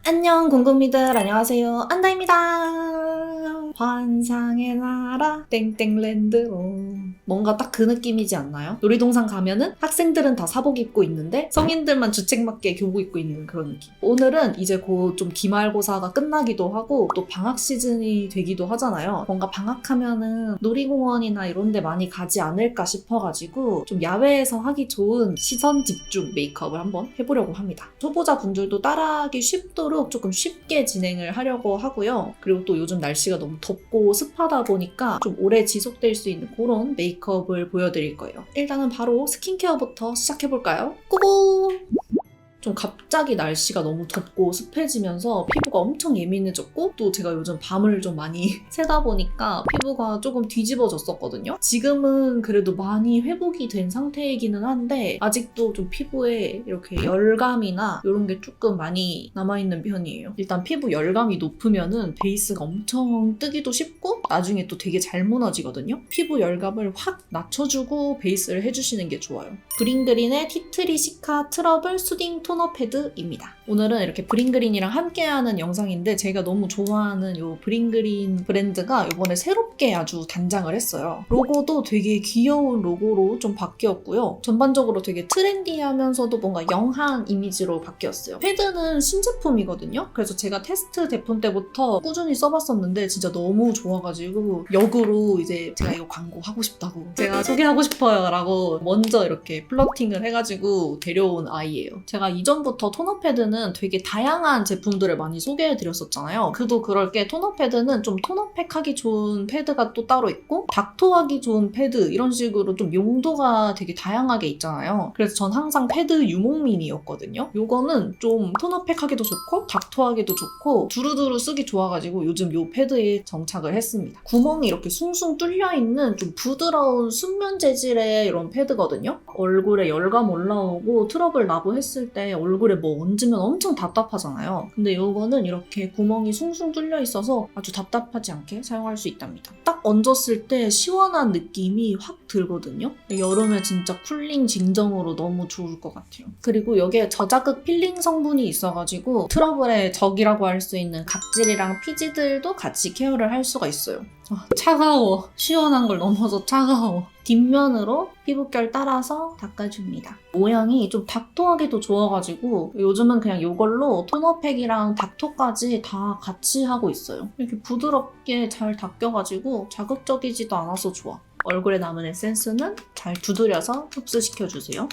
안녕 궁금이들, 안녕하세요, 안다입니다. 환상의 나라 땡땡랜드로. 뭔가 딱 그 느낌이지 않나요? 놀이동산 가면은 학생들은 다 사복 입고 있는데 성인들만 주책맞게 교복 입고 있는 그런 느낌. 오늘은 이제 곧 좀 기말고사가 끝나기도 하고 또 방학 시즌이 되기도 하잖아요. 뭔가 방학하면은 놀이공원이나 이런 데 많이 가지 않을까 싶어가지고 좀 야외에서 하기 좋은 시선 집중 메이크업을 한번 해보려고 합니다. 초보자분들도 따라하기 쉽도록 조금 쉽게 진행을 하려고 하고요. 그리고 또 요즘 날씨가 너무 덥고 습하다 보니까 좀 오래 지속될 수 있는 그런 메이크업을 보여드릴 거예요. 일단은 바로 스킨케어부터 시작해볼까요? 고고! 좀 갑자기 날씨가 너무 덥고 습해지면서 피부가 엄청 예민해졌고 또 제가 요즘 밤을 좀 많이 새다 보니까 피부가 조금 뒤집어졌었거든요. 지금은 그래도 많이 회복이 된 상태이기는 한데 아직도 좀 피부에 이렇게 열감이나 이런 게 조금 많이 남아있는 편이에요. 일단 피부 열감이 높으면은 베이스가 엄청 뜨기도 쉽고 나중에 또 되게 잘 무너지거든요. 피부 열감을 확 낮춰주고 베이스를 해주시는 게 좋아요. 브링그린의 티트리 시카 트러블 수딩 토너 패드입니다. 오늘은 이렇게 브링그린이랑 함께하는 영상인데 제가 너무 좋아하는 이 브링그린 브랜드가 이번에 새롭게 아주 단장을 했어요. 로고도 되게 귀여운 로고로 좀 바뀌었고요. 전반적으로 되게 트렌디하면서도 뭔가 영한 이미지로 바뀌었어요. 패드는 신제품이거든요. 그래서 제가 테스트 제품 때부터 꾸준히 써봤었는데 진짜 너무 좋아가지고 역으로 이제 제가 이거 광고하고 싶다고 제가 소개하고 싶어요 라고 먼저 이렇게 플러팅을 해가지고 데려온 아이예요. 제가 이전부터 토너 패드는 되게 다양한 제품들을 많이 소개해드렸었잖아요. 그도 그럴 게 토너 패드는 좀 토너팩 하기 좋은 패드가 또 따로 있고 닥터하기 좋은 패드 이런 식으로 좀 용도가 되게 다양하게 있잖아요. 그래서 전 항상 패드 유목민이었거든요. 요거는 좀 토너팩 하기도 좋고 닥터하기도 좋고 두루두루 쓰기 좋아가지고 요즘 요 패드에 정착을 했습니다. 구멍이 이렇게 숭숭 뚫려있는 좀 부드러운 순면 재질의 이런 패드거든요. 얼굴에 열감 올라오고 트러블 나고 했을 때 얼굴에 뭐 얹으면 엄청 답답하잖아요. 근데 이거는 이렇게 구멍이 숭숭 뚫려 있어서 아주 답답하지 않게 사용할 수 있답니다. 딱 얹었을 때 시원한 느낌이 확 들거든요. 여름에 진짜 쿨링 진정으로 너무 좋을 것 같아요. 그리고 여기에 저자극 필링 성분이 있어가지고 트러블의 적이라고 할 수 있는 각질이랑 피지들도 같이 케어를 할 수가 있어요. 차가워. 시원한 걸 넘어서 차가워. 뒷면으로 피부결 따라서 닦아줍니다. 모양이 좀 닥터하기도 좋아가지고 요즘은 그냥 이걸로 토너팩이랑 닥터까지 다 같이 하고 있어요. 이렇게 부드럽게 잘 닦여가지고 자극적이지도 않아서 좋아. 얼굴에 남은 에센스는 잘 두드려서 흡수시켜주세요.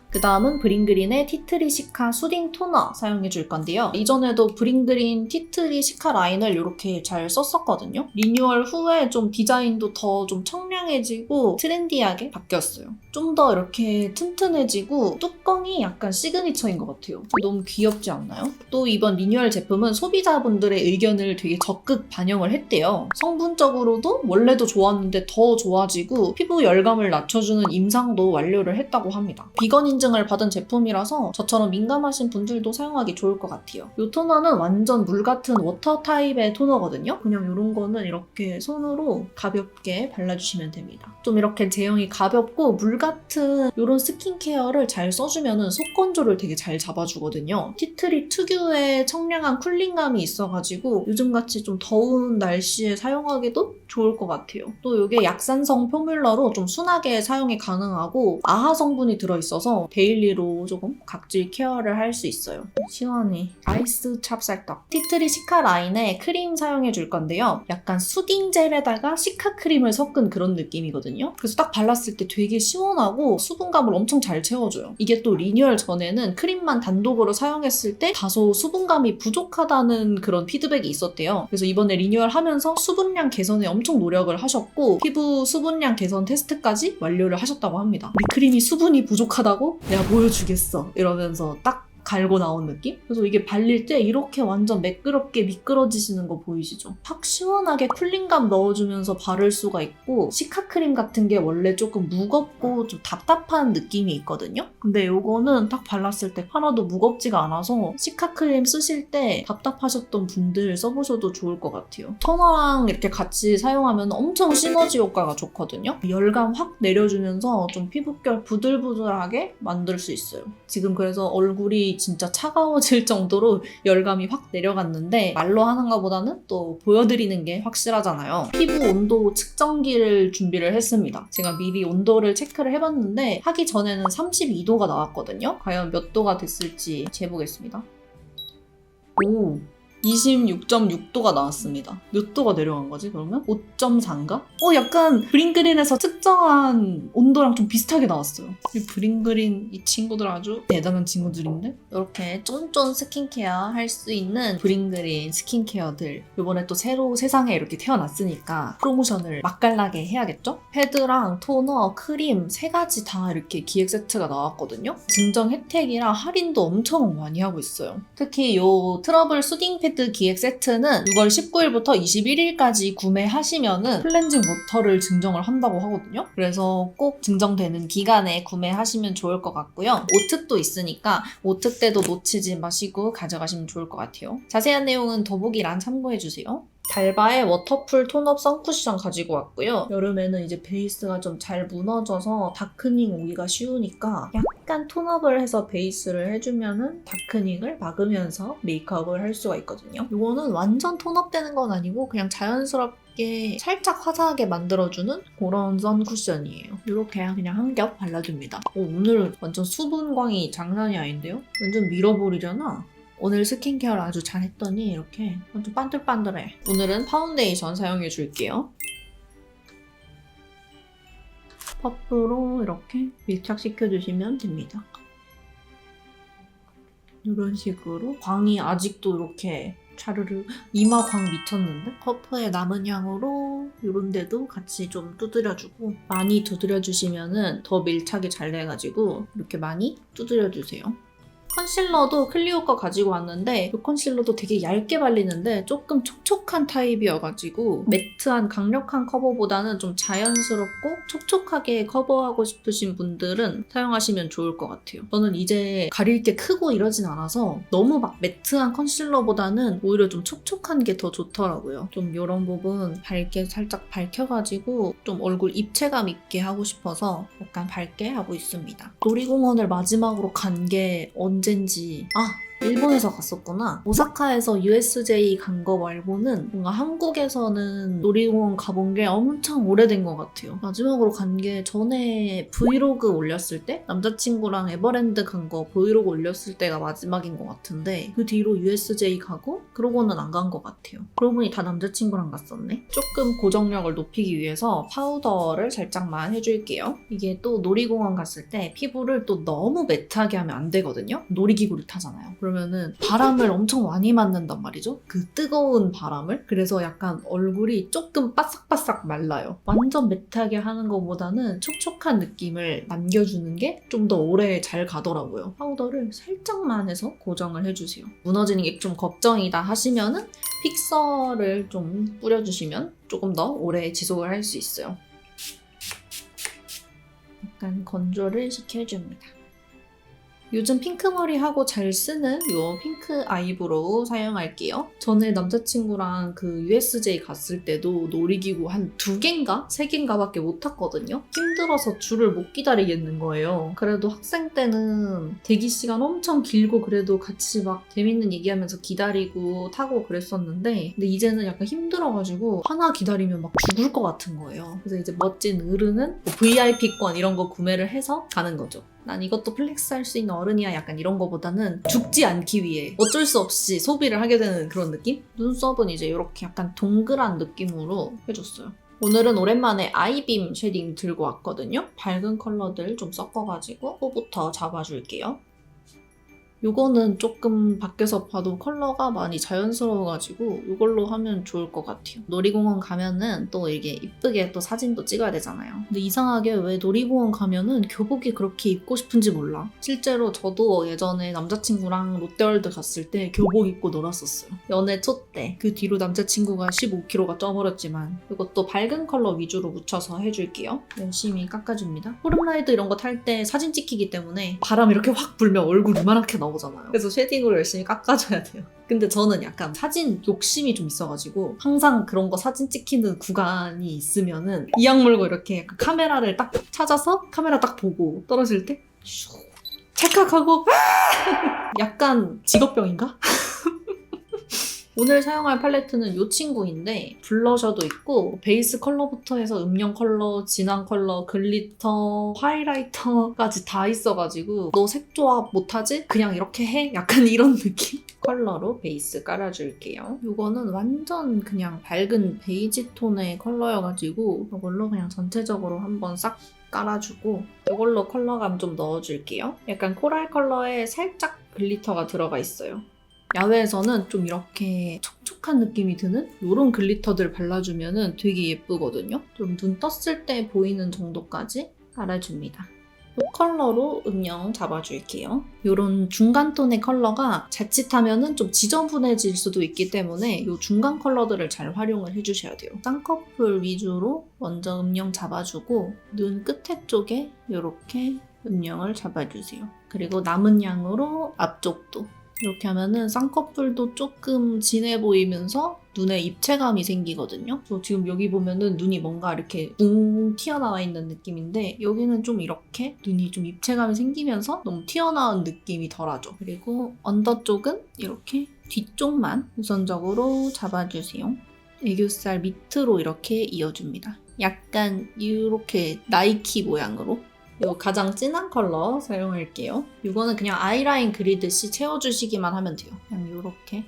그 다음은 브링그린의 티트리 시카 수딩 토너 사용해 줄 건데요. 이전에도 브링그린 티트리 시카 라인을 이렇게 잘 썼었거든요. 리뉴얼 후에 좀 디자인도 더 좀 청량해지고 트렌디하게 바뀌었어요. 좀 더 이렇게 튼튼해지고 뚜껑이 약간 시그니처인 것 같아요. 너무 귀엽지 않나요? 또 이번 리뉴얼 제품은 소비자분들의 의견을 되게 적극 반영을 했대요. 성분적으로도 원래도 좋았는데 더 좋아지고 피부 열감을 낮춰주는 임상도 완료를 했다고 합니다. 비건 인증을 받은 제품이라서 저처럼 민감하신 분들도 사용하기 좋을 것 같아요. 이 토너는 완전 물 같은 워터 타입의 토너거든요. 그냥 이런 거는 이렇게 손으로 가볍게 발라주시면 됩니다. 좀 이렇게 제형이 가볍고 물 같은 이런 스킨케어를 잘 써주면 속 건조를 되게 잘 잡아주거든요. 티트리 특유의 청량한 쿨링감이 있어가지고 요즘같이 좀 더운 날씨에 사용하기도 좋을 것 같아요. 또 이게 약산성 포뮬러로 좀 순하게 사용이 가능하고 아하 성분이 들어있어서 데일리로 조금 각질 케어를 할 수 있어요. 시원해. 아이스 찹쌀떡. 티트리 시카 라인에 크림 사용해 줄 건데요. 약간 수딩 젤에다가 시카 크림을 섞은 그런 느낌이거든요. 그래서 딱 발랐을 때 되게 시원하고 수분감을 엄청 잘 채워줘요. 이게 또 리뉴얼 전에는 크림만 단독으로 사용했을 때 다소 수분감이 부족하다는 그런 피드백이 있었대요. 그래서 이번에 리뉴얼 하면서 수분량 개선에 엄청 노력을 하셨고 피부 수분량 개선 테스트까지 완료를 하셨다고 합니다. 우리 크림이 수분이 부족하다고? 내가 보여주겠어. 이러면서 딱 갈고 나온 느낌? 그래서 이게 발릴 때 이렇게 완전 매끄럽게 미끄러지시는 거 보이시죠? 팍 시원하게 쿨링감 넣어주면서 바를 수가 있고 시카크림 같은 게 원래 조금 무겁고 좀 답답한 느낌이 있거든요? 근데 이거는 딱 발랐을 때 하나도 무겁지가 않아서 시카크림 쓰실 때 답답하셨던 분들 써보셔도 좋을 것 같아요. 토너랑 이렇게 같이 사용하면 엄청 시너지 효과가 좋거든요? 열감 확 내려주면서 좀 피부결 부들부들하게 만들 수 있어요. 지금 그래서 얼굴이 진짜 차가워질 정도로 열감이 확 내려갔는데 말로 하는 것보다는 또 보여드리는 게 확실하잖아요. 피부 온도 측정기를 준비를 했습니다. 제가 미리 온도를 체크를 해봤는데 하기 전에는 32도가 나왔거든요. 과연 몇 도가 됐을지 재보겠습니다. 오! 26.6도가 나왔습니다. 몇 도가 내려간 거지 그러면? 5.4인가? 약간 브링그린에서 측정한 온도랑 좀 비슷하게 나왔어요. 이 브링그린 이 친구들 아주 대단한 친구들인데? 이렇게 쫀쫀 스킨케어 할 수 있는 브링그린 스킨케어들 이번에 또 새로 세상에 이렇게 태어났으니까 프로모션을 맛깔나게 해야겠죠? 패드랑 토너, 크림 3가지 다 이렇게 기획 세트가 나왔거든요. 증정 혜택이랑 할인도 엄청 많이 하고 있어요. 특히 이 트러블 수딩 패드 기획 세트는 6월 19일부터 21일까지 구매하시면은 클렌징 워터를 증정을 한다고 하거든요. 그래서 꼭 증정되는 기간에 구매하시면 좋을 것 같고요. 오특도 있으니까 오특 때도 놓치지 마시고 가져가시면 좋을 것 같아요. 자세한 내용은 더보기란 참고해주세요. 달바의 워터풀 톤업 선쿠션 가지고 왔고요. 여름에는 이제 베이스가 좀 잘 무너져서 다크닝 오기가 쉬우니까 약간 톤업을 해서 베이스를 해주면은 다크닝을 막으면서 메이크업을 할 수가 있거든요. 이거는 완전 톤업되는 건 아니고 그냥 자연스럽게 살짝 화사하게 만들어주는 그런 선쿠션이에요. 이렇게 그냥 한 겹 발라줍니다. 오늘 완전 수분광이 장난이 아닌데요? 완전 밀어버리잖아. 오늘 스킨케어를 아주 잘했더니 이렇게 완전 반들반들해. 오늘은 파운데이션 사용해 줄게요. 퍼프로 이렇게 밀착시켜주시면 됩니다. 이런 식으로 광이 아직도 이렇게 차르르 이마 광 미쳤는데? 퍼프의 남은 향으로 이런 데도 같이 좀 두드려주고 많이 두드려주시면 더 밀착이 잘 돼가지고 이렇게 많이 두드려주세요. 컨실러도 클리오 거 가지고 왔는데 이 컨실러도 되게 얇게 발리는데 조금 촉촉한 타입이어가지고 매트한 강력한 커버보다는 좀 자연스럽고 촉촉하게 커버하고 싶으신 분들은 사용하시면 좋을 것 같아요. 저는 이제 가릴 게 크고 이러진 않아서 너무 막 매트한 컨실러보다는 오히려 좀 촉촉한 게 더 좋더라고요. 좀 이런 부분 밝게 살짝 밝혀가지고 좀 얼굴 입체감 있게 하고 싶어서 약간 밝게 하고 있습니다. 놀이공원을 마지막으로 간 게 언젠지 일본에서 갔었구나. 오사카에서 USJ 간 거 말고는 뭔가 한국에서는 놀이공원 가본 게 엄청 오래된 것 같아요. 마지막으로 간 게 전에 브이로그 올렸을 때? 남자친구랑 에버랜드 간 거 브이로그 올렸을 때가 마지막인 것 같은데 그 뒤로 USJ 가고 그러고는 안 간 것 같아요. 그러고 보니 다 남자친구랑 갔었네. 조금 고정력을 높이기 위해서 파우더를 살짝만 해줄게요. 이게 또 놀이공원 갔을 때 피부를 또 너무 매트하게 하면 안 되거든요. 놀이기구를 타잖아요. 그러면은 바람을 엄청 많이 맞는단 말이죠. 그 뜨거운 바람을. 그래서 약간 얼굴이 조금 바싹바싹 말라요. 완전 매트하게 하는 것보다는 촉촉한 느낌을 남겨주는 게 좀 더 오래 잘 가더라고요. 파우더를 살짝만 해서 고정을 해주세요. 무너지는 게 좀 걱정이다 하시면은 픽서를 좀 뿌려주시면 조금 더 오래 지속을 할 수 있어요. 약간 건조를 시켜줍니다. 요즘 핑크머리 하고 잘 쓰는 이 핑크 아이브로우 사용할게요. 전에 남자친구랑 그 USJ 갔을 때도 놀이기구 한 2개인가? 3개인가 밖에 못 탔거든요. 힘들어서 줄을 못 기다리겠는 거예요. 그래도 학생 때는 대기 시간 엄청 길고 그래도 같이 막 재밌는 얘기하면서 기다리고 타고 그랬었는데 근데 이제는 약간 힘들어가지고 하나 기다리면 막 죽을 것 같은 거예요. 그래서 이제 멋진 어른은 VIP권 이런 거 구매를 해서 가는 거죠. 난 이것도 플렉스 할 수 있는 어른이야 약간 이런 거보다는 죽지 않기 위해 어쩔 수 없이 소비를 하게 되는 그런 느낌? 눈썹은 이제 이렇게 약간 동그란 느낌으로 해줬어요. 오늘은 오랜만에 아이빔 쉐딩 들고 왔거든요. 밝은 컬러들 좀 섞어가지고 코부터 잡아줄게요. 이거는 조금 밖에서 봐도 컬러가 많이 자연스러워가지고 이걸로 하면 좋을 것 같아요. 놀이공원 가면은 또 이게 이쁘게 또 사진도 찍어야 되잖아요. 근데 이상하게 왜 놀이공원 가면은 교복이 그렇게 입고 싶은지 몰라. 실제로 저도 예전에 남자친구랑 롯데월드 갔을 때 교복 입고 놀았었어요. 연애 초 때. 그 뒤로 남자친구가 15kg가 쪄버렸지만 이것도 밝은 컬러 위주로 묻혀서 해줄게요. 열심히 깎아줍니다. 호름라이드 이런 거 탈 때 사진 찍히기 때문에 바람 이렇게 확 불면 얼굴 이만하게 나오잖아요. 그래서 쉐딩으로 열심히 깎아줘야 돼요. 근데 저는 약간 사진 욕심이 좀 있어가지고 항상 그런 거 사진 찍히는 구간이 있으면은 이악 물고 이렇게 약간 카메라를 딱 찾아서 카메라 딱 보고 떨어질 때 슉 찰칵하고 약간 직업병인가? 오늘 사용할 팔레트는 이 친구인데 블러셔도 있고 베이스 컬러부터 해서 음영 컬러, 진한 컬러, 글리터, 하이라이터까지 다 있어가지고 너 색조합 못하지? 그냥 이렇게 해? 약간 이런 느낌? 컬러로 베이스 깔아줄게요. 이거는 완전 그냥 밝은 베이지 톤의 컬러여가지고 이걸로 그냥 전체적으로 한번 싹 깔아주고 이걸로 컬러감 좀 넣어줄게요. 약간 코랄 컬러에 살짝 글리터가 들어가 있어요. 야외에서는 좀 이렇게 촉촉한 느낌이 드는 이런 글리터들 발라주면 되게 예쁘거든요. 좀 눈 떴을 때 보이는 정도까지 발라줍니다. 이 컬러로 음영 잡아줄게요. 이런 중간 톤의 컬러가 자칫하면 좀 지저분해질 수도 있기 때문에 이 중간 컬러들을 잘 활용을 해주셔야 돼요. 쌍꺼풀 위주로 먼저 음영 잡아주고 눈 끝에 쪽에 이렇게 음영을 잡아주세요. 그리고 남은 양으로 앞쪽도 이렇게 하면은 쌍꺼풀도 조금 진해 보이면서 눈에 입체감이 생기거든요. 그래서 지금 여기 보면은 눈이 뭔가 이렇게 웅 튀어나와 있는 느낌인데 여기는 좀 이렇게 눈이 좀 입체감이 생기면서 너무 튀어나온 느낌이 덜하죠. 그리고 언더 쪽은 이렇게 뒤쪽만 우선적으로 잡아주세요. 애교살 밑으로 이렇게 이어줍니다. 약간 이렇게 나이키 모양으로. 이 가장 진한 컬러 사용할게요. 이거는 그냥 아이라인 그리듯이 채워주시기만 하면 돼요. 그냥 이렇게.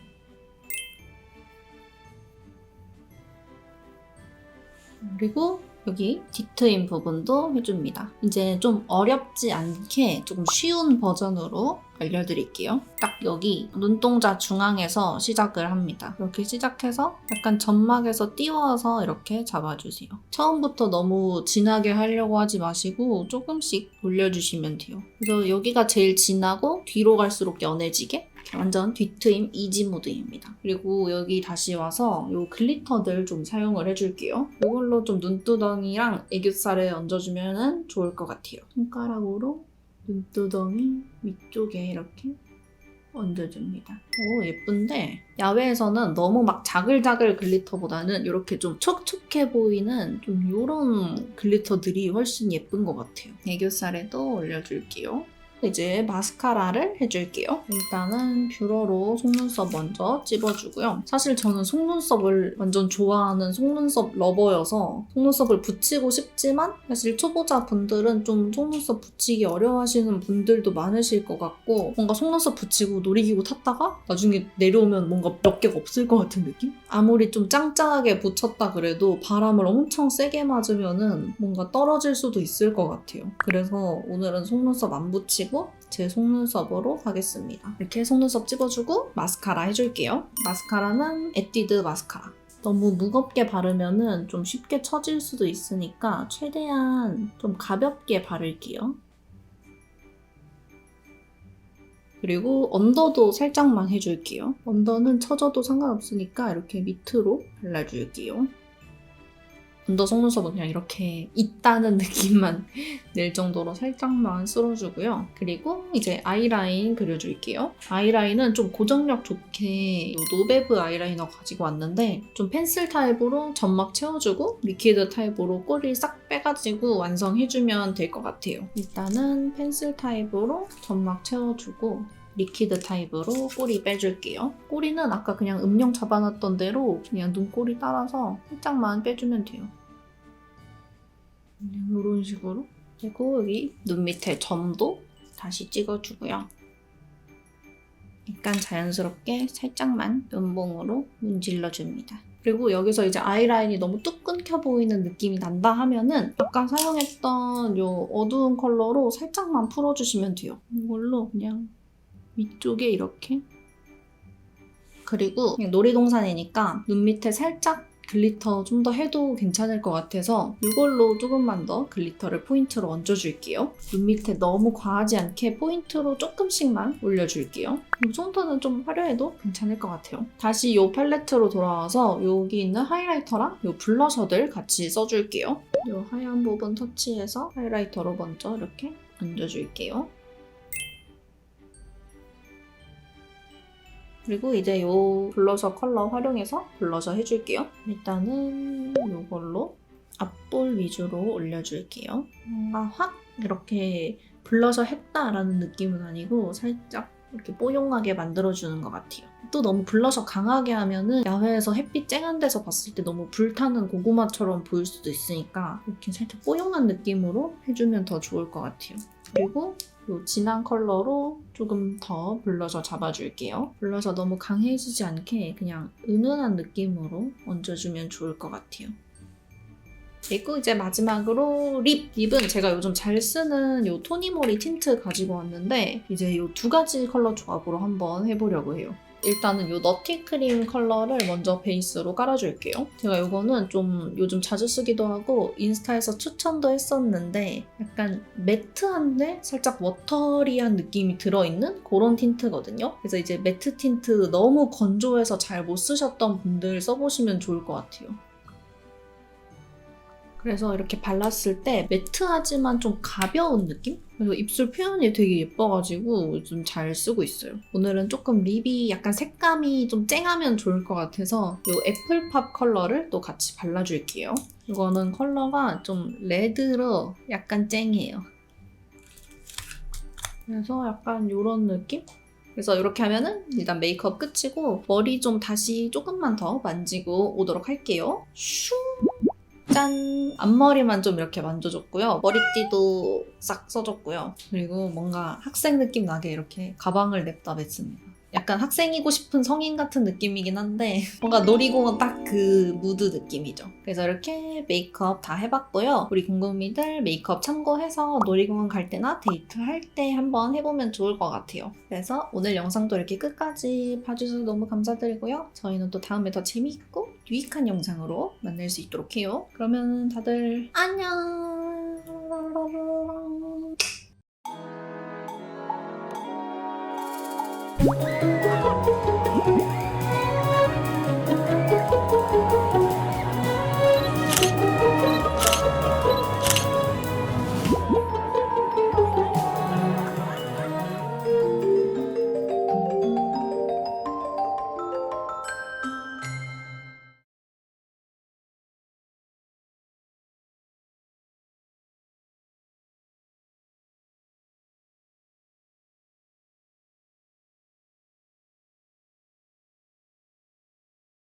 그리고 여기 뒤트임 부분도 해줍니다. 이제 좀 어렵지 않게 조금 쉬운 버전으로 알려드릴게요. 딱 여기 눈동자 중앙에서 시작을 합니다. 이렇게 시작해서 약간 점막에서 띄워서 이렇게 잡아주세요. 처음부터 너무 진하게 하려고 하지 마시고 조금씩 올려주시면 돼요. 그래서 여기가 제일 진하고 뒤로 갈수록 연해지게 완전 뒤트임 이지 모드입니다. 그리고 여기 다시 와서 이 글리터들 좀 사용을 해줄게요. 이걸로 좀 눈두덩이랑 애교살에 얹어주면 좋을 것 같아요. 손가락으로 눈두덩이 위쪽에 이렇게 얹어줍니다. 오, 예쁜데 야외에서는 너무 막 자글자글 글리터보다는 이렇게 좀 촉촉해 보이는 좀 이런 글리터들이 훨씬 예쁜 것 같아요. 애교살에도 올려줄게요. 이제 마스카라를 해줄게요. 일단은 뷰러로 속눈썹 먼저 찝어주고요. 사실 저는 속눈썹을 완전 좋아하는 속눈썹 러버여서 속눈썹을 붙이고 싶지만 사실 초보자 분들은 좀 속눈썹 붙이기 어려워하시는 분들도 많으실 것 같고 뭔가 속눈썹 붙이고 놀이기구 탔다가 나중에 내려오면 뭔가 몇 개가 없을 것 같은 느낌? 아무리 좀 짱짱하게 붙였다 그래도 바람을 엄청 세게 맞으면은 뭔가 떨어질 수도 있을 것 같아요. 그래서 오늘은 속눈썹 안 붙이고 제 속눈썹으로 하겠습니다. 이렇게 속눈썹 찝어주고 마스카라 해줄게요. 마스카라는 에뛰드 마스카라. 너무 무겁게 바르면 좀 쉽게 처질 수도 있으니까 최대한 좀 가볍게 바를게요. 그리고 언더도 살짝만 해줄게요. 언더는 처져도 상관없으니까 이렇게 밑으로 발라줄게요. 언더 속눈썹은 그냥 이렇게 있다는 느낌만 낼 정도로 살짝만 쓸어주고요. 그리고 이제 아이라인 그려줄게요. 아이라인은 좀 고정력 좋게 이 노베브 아이라이너 가지고 왔는데 좀 펜슬 타입으로 점막 채워주고 리퀴드 타입으로 꼬리 싹 빼가지고 완성해주면 될 것 같아요. 일단은 펜슬 타입으로 점막 채워주고 리퀴드 타입으로 꼬리 빼줄게요. 꼬리는 아까 그냥 음영 잡아놨던 대로 그냥 눈꼬리 따라서 살짝만 빼주면 돼요. 이런 식으로. 그리고 여기 눈 밑에 점도 다시 찍어주고요. 약간 자연스럽게 살짝만 면봉으로 문질러줍니다. 그리고 여기서 이제 아이라인이 너무 뚝 끊겨 보이는 느낌이 난다 하면은 아까 사용했던 이 어두운 컬러로 살짝만 풀어주시면 돼요. 이걸로 그냥 위쪽에 이렇게. 그리고 그냥 놀이동산이니까 눈 밑에 살짝 글리터 좀 더 해도 괜찮을 것 같아서 이걸로 조금만 더 글리터를 포인트로 얹어줄게요. 눈 밑에 너무 과하지 않게 포인트로 조금씩만 올려줄게요. 이 정도는 좀 화려해도 괜찮을 것 같아요. 다시 이 팔레트로 돌아와서 여기 있는 하이라이터랑 이 블러셔들 같이 써줄게요. 이 하얀 부분 터치해서 하이라이터로 먼저 이렇게 얹어줄게요. 그리고 이제 이 블러셔 컬러 활용해서 블러셔 해줄게요. 일단은 이걸로 앞볼 위주로 올려줄게요. 뭔가 확 이렇게 블러셔 했다라는 느낌은 아니고 살짝 이렇게 뽀용하게 만들어주는 것 같아요. 또 너무 블러셔 강하게 하면은 야외에서 햇빛 쨍한 데서 봤을 때 너무 불타는 고구마처럼 보일 수도 있으니까 이렇게 살짝 뽀용한 느낌으로 해주면 더 좋을 것 같아요. 그리고 이 진한 컬러로 조금 더 블러셔 잡아줄게요. 블러셔 너무 강해지지 않게 그냥 은은한 느낌으로 얹어주면 좋을 것 같아요. 그리고 이제 마지막으로 립! 립은 제가 요즘 잘 쓰는 이 토니모리 틴트 가지고 왔는데 이제 이 두 가지 컬러 조합으로 한번 해보려고 해요. 일단은 이 너티크림 컬러를 먼저 베이스로 깔아줄게요. 제가 이거는 좀 요즘 자주 쓰기도 하고 인스타에서 추천도 했었는데 약간 매트한데 살짝 워터리한 느낌이 들어있는 그런 틴트거든요. 그래서 이제 매트 틴트 너무 건조해서 잘 못 쓰셨던 분들 써보시면 좋을 것 같아요. 그래서 이렇게 발랐을 때 매트하지만 좀 가벼운 느낌? 그래서 입술 표현이 되게 예뻐가지고 좀 잘 쓰고 있어요. 오늘은 조금 립이 약간 색감이 좀 쨍하면 좋을 것 같아서 이 애플팝 컬러를 또 같이 발라줄게요. 이거는 컬러가 좀 레드로 약간 쨍해요. 그래서 약간 이런 느낌? 그래서 이렇게 하면은 일단 메이크업 끝이고 머리 좀 다시 조금만 더 만지고 오도록 할게요. 슝! 짠! 앞머리만 좀 이렇게 만져줬고요. 머리띠도 싹 써줬고요. 그리고 뭔가 학생 느낌 나게 이렇게 가방을 냅다 맸습니다. 약간 학생이고 싶은 성인 같은 느낌이긴 한데 뭔가 놀이공원 딱 그 무드 느낌이죠. 그래서 이렇게 메이크업 다 해봤고요. 우리 공공미들 메이크업 참고해서 놀이공원 갈 때나 데이트할 때 한번 해보면 좋을 것 같아요. 그래서 오늘 영상도 이렇게 끝까지 봐주셔서 너무 감사드리고요. 저희는 또 다음에 더 재밌고 유익한 영상으로 만날 수 있도록 해요. 그러면 다들 안녕!